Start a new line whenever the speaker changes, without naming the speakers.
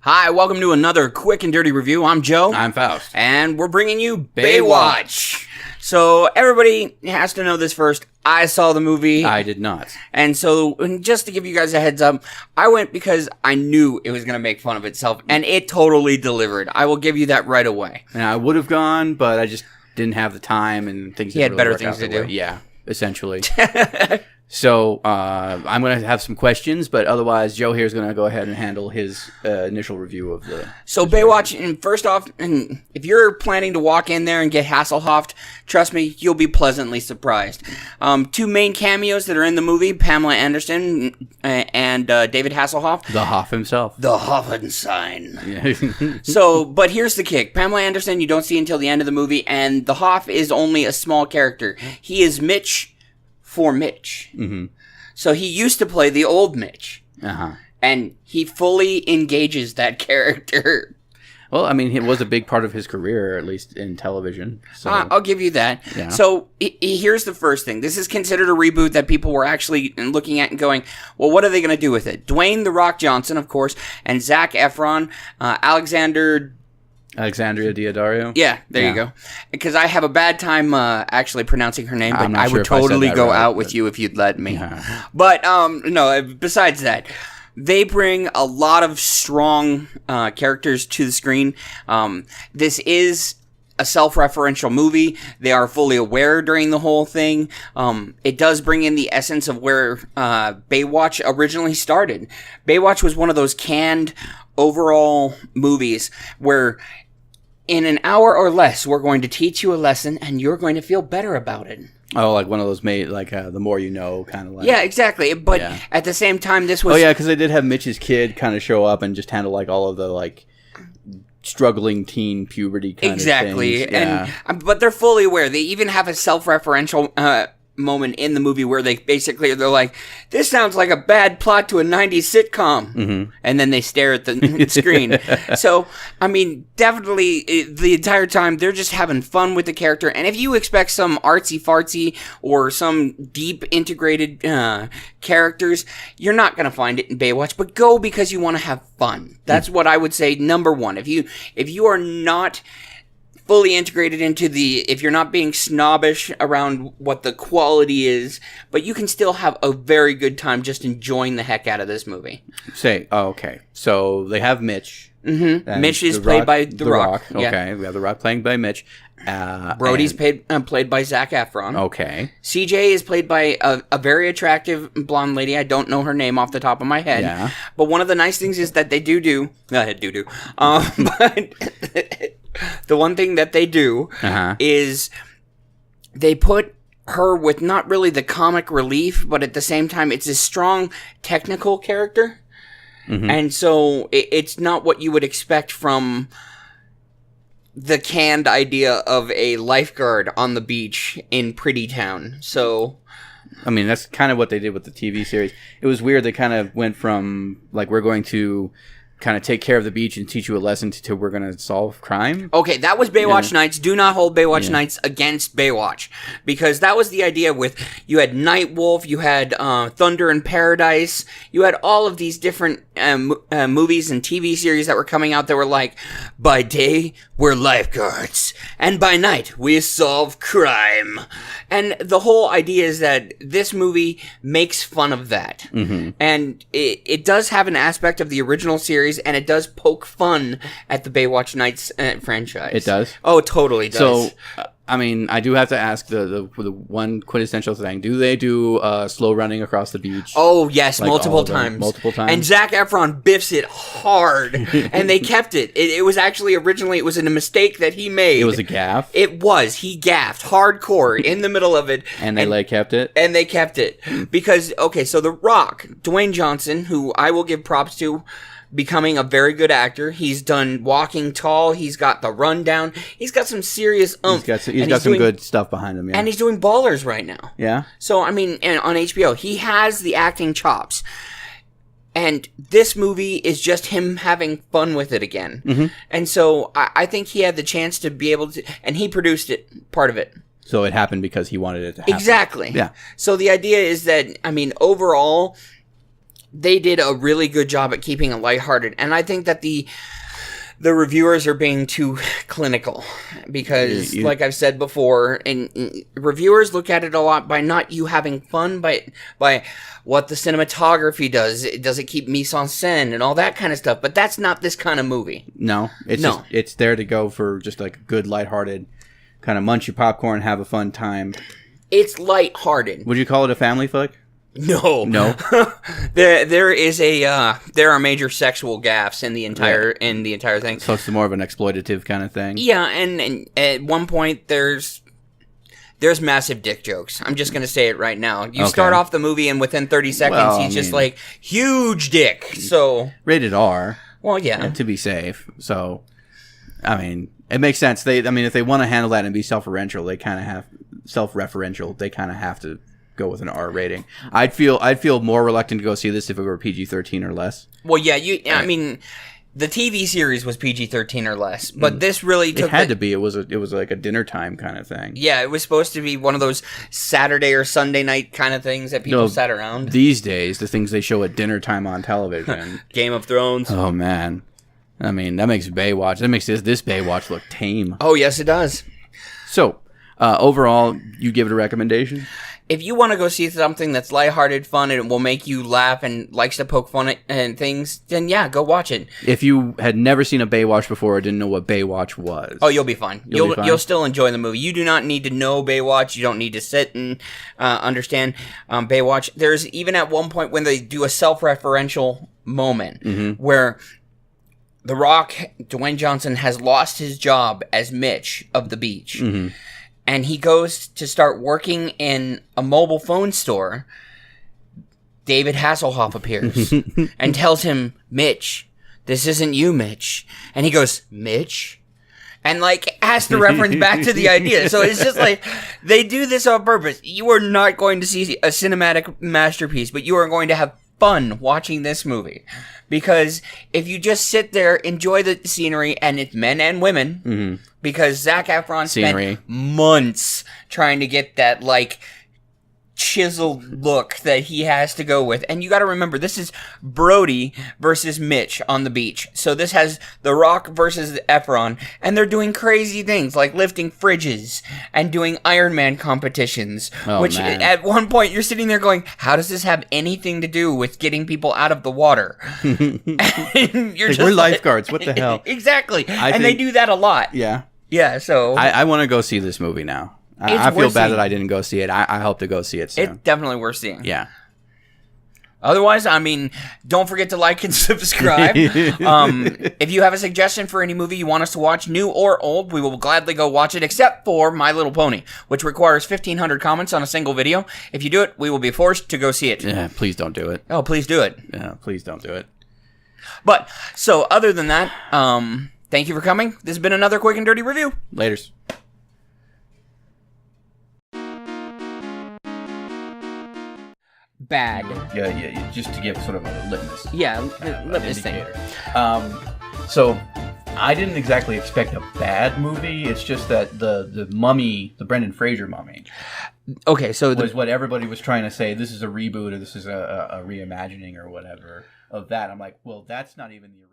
Hi, welcome to another quick and dirty review. I'm Joe.
I'm Faust.
And we're bringing you Baywatch. So everybody has to know this first. I saw the movie.
I did not.
And so just to give you guys a heads up, I went because I knew it was going to make fun of itself. And it totally delivered. I will give you that right away.
And I would have gone, but I just didn't have the time and things.
He had better things to do.
Yeah, essentially. So I'm going to have some questions, but otherwise Joe here is going to go ahead and handle his initial review of the...
So Baywatch, and first off, and if you're planning to walk in there and get Hasselhoff, trust me, you'll be pleasantly surprised. Two main cameos that are in the movie, Pamela Anderson and David Hasselhoff.
The Hoff himself.
The Hoffenstein.
Yeah.
So, but here's the kick. Pamela Anderson you don't see until the end of the movie, and the Hoff is only a small character. He is Mitch for Mitch.
Mm-hmm.
So he used to play the old Mitch.
Uh-huh.
And he fully engages that character.
Well, I mean, it was a big part of his career, at least in television. So.
I'll give you that. Yeah. So here's the first thing. This is considered a reboot that people were actually looking at and going, well, what are they going to do with it? Dwayne "The Rock" Johnson, of course, and Zac Efron,
Alexandra Daddario?
Yeah, there you go. Because I have a bad time actually pronouncing her name, but I would
sure
totally go
right,
out with you if you'd let me.
Yeah.
But, no, besides that, they bring a lot of strong characters to the screen. This is a self-referential movie. They are fully aware during the whole thing. It does bring in the essence of where Baywatch originally started. Baywatch was one of those canned overall movies where in an hour or less we're going to teach you a lesson and you're going to feel better about it.
Oh, like one of those the more you know kind of like.
Yeah, exactly. But at the same time, this was...
Oh, yeah, because they did have Mitch's kid kind of show up and just handle like all of the like struggling teen puberty kind of things.
Exactly. But they're fully aware. They even have a self-referential moment in the movie where they're like, this sounds like a bad plot to a 90s sitcom.
Mm-hmm.
And then they stare at the screen. So, I mean, definitely the entire time they're just having fun with the character. And if you expect some artsy-fartsy or some deep integrated characters, you're not going to find it in Baywatch. But go because you want to have fun. That's what I would say, number one. If you are not fully integrated into if you're not being snobbish around what the quality is, but you can still have a very good time just enjoying the heck out of this movie.
Okay. So they have Mitch.
Mm-hmm. Mitch is played by The Rock.
Okay,
Yeah.
We have The Rock playing by Mitch.
Brody's played by Zac Efron.
Okay.
CJ is played by a very attractive blonde lady. I don't know her name off the top of my head.
Yeah.
But one of the nice things is that they but the one thing that they do is they put her with not really the comic relief, but at the same time, it's a strong technical character. Mm-hmm. And so it's not what you would expect from the canned idea of a lifeguard on the beach in Pretty Town. So...
I mean, that's kind of what they did with the TV series. It was weird. They kind of went from, like, we're going to kind of take care of the beach and teach you a lesson to we're going to solve crime.
Okay, that was Baywatch Nights. Do not hold Baywatch Nights against Baywatch. Because that was the idea with, you had Nightwolf, you had Thunder in Paradise, you had all of these different movies and TV series that were coming out that were like, by day, we're lifeguards, and by night, we solve crime. And the whole idea is that this movie makes fun of that. Mm-hmm. And it does have an aspect of the original series, and it does poke fun at the Baywatch Nights franchise.
It does?
Oh, it totally does.
So, I mean, I do have to ask the one quintessential thing. Do they do slow running across the beach?
Oh, yes,
like
multiple times.
Multiple times.
And Zac Efron biffs it hard, and they kept it. It was actually originally, it was a mistake that he made.
It was a gaffe?
It was. He gaffed hardcore in the middle of it.
And they kept it?
And they kept it. Because, okay, so The Rock, Dwayne Johnson, who I will give props to, becoming a very good actor. He's done Walking Tall. He's got The Rundown. He's got some serious oomph.
He's got some good stuff behind him, yeah.
And he's doing Ballers right now.
Yeah?
So, I mean, on HBO, he has the acting chops. And this movie is just him having fun with it again. Mm-hmm. And so, I think he had the chance to be able to... And he produced it, part of it.
So it happened because he wanted it to happen.
Exactly.
Yeah.
So the idea is that, I mean, overall... they did a really good job at keeping it lighthearted. And I think that the reviewers are being too clinical because, like I've said before, and reviewers look at it a lot by not you having fun, but by what the cinematography does. Does it keep mise en scène and all that kind of stuff? But that's not this kind of movie.
No, it's there to go for just like a good, lighthearted kind of munch your popcorn, have a fun time.
It's lighthearted.
Would you call it a family flick?
No. there are major sexual gaffes in the entire thing.
So it's more of an exploitative kind of thing.
Yeah, and at one point there's massive dick jokes. I'm just gonna say it right now. You start off the movie and within 30 seconds he's just like huge dick. So
rated R.
Well, yeah,
to be safe. So, I mean, it makes sense. If they want to handle that and be self-referential, they kind of have to go with an R rating. I'd feel more reluctant to go see this if it were PG-13 or less.
Well, yeah, I mean, the TV series was PG-13 or less, but this really took...
It had to be. It was like a dinner time kind of thing.
Yeah, it was supposed to be one of those Saturday or Sunday night kind of things that people sat around.
These days, the things they show at dinner time on television.
Game of Thrones.
Oh, man. I mean, that makes Baywatch... That makes this Baywatch look tame.
Oh, yes, it does.
So, overall, you give it a recommendation?
If you want to go see something that's lighthearted, fun, and will make you laugh and likes to poke fun at and things, then yeah, go watch it.
If you had never seen a Baywatch before or didn't know what Baywatch was...
Oh, you'll be fine. You'll still enjoy the movie. You do not need to know Baywatch. You don't need to sit and understand Baywatch. There's even at one point when they do a self-referential moment where The Rock, Dwayne Johnson, has lost his job as Mitch of the Beach. And he goes to start working in a mobile phone store. David Hasselhoff appears and tells him, Mitch, this isn't you, Mitch. And he goes, Mitch? And, like, has to reference back to the idea. So it's just like, they do this on purpose. You are not going to see a cinematic masterpiece, but you are going to have fun watching this movie. Because if you just sit there, enjoy the scenery, and it's men and women, because Zac Efron spent months trying to get that, like, chiseled look that he has to go with. And you got to remember, this is Brody versus Mitch on the beach. So this has The Rock versus Efron, and they're doing crazy things like lifting fridges and doing Iron Man competitions. Man. At one point you're sitting there going, how does this have anything to do with getting people out of the water? And you're
we're lifeguards. What the hell?
Exactly. They do that a lot.
Yeah.
Yeah. So
I want to go see this movie now. I feel bad that I didn't go see it. I hope to go see it soon.
It's definitely worth seeing.
Yeah.
Otherwise, I mean, don't forget to like and subscribe. If you have a suggestion for any movie you want us to watch, new or old, we will gladly go watch it, except for My Little Pony, which requires 1,500 comments on a single video. If you do it, we will be forced to go see it.
Yeah, please don't do it.
Oh, please do it.
Yeah, please don't do it.
But, so, other than that, thank you for coming. This has been another Quick and Dirty Review.
Laters.
Bad.
Yeah, just to give sort of a litmus.
Yeah, litmus thing.
So, I didn't exactly expect a bad movie. It's just that the Mummy, the Brendan Fraser Mummy,
okay, so
was what everybody was trying to say. This is a reboot, or this is a reimagining, or whatever of that. I'm like, well, that's not even the original.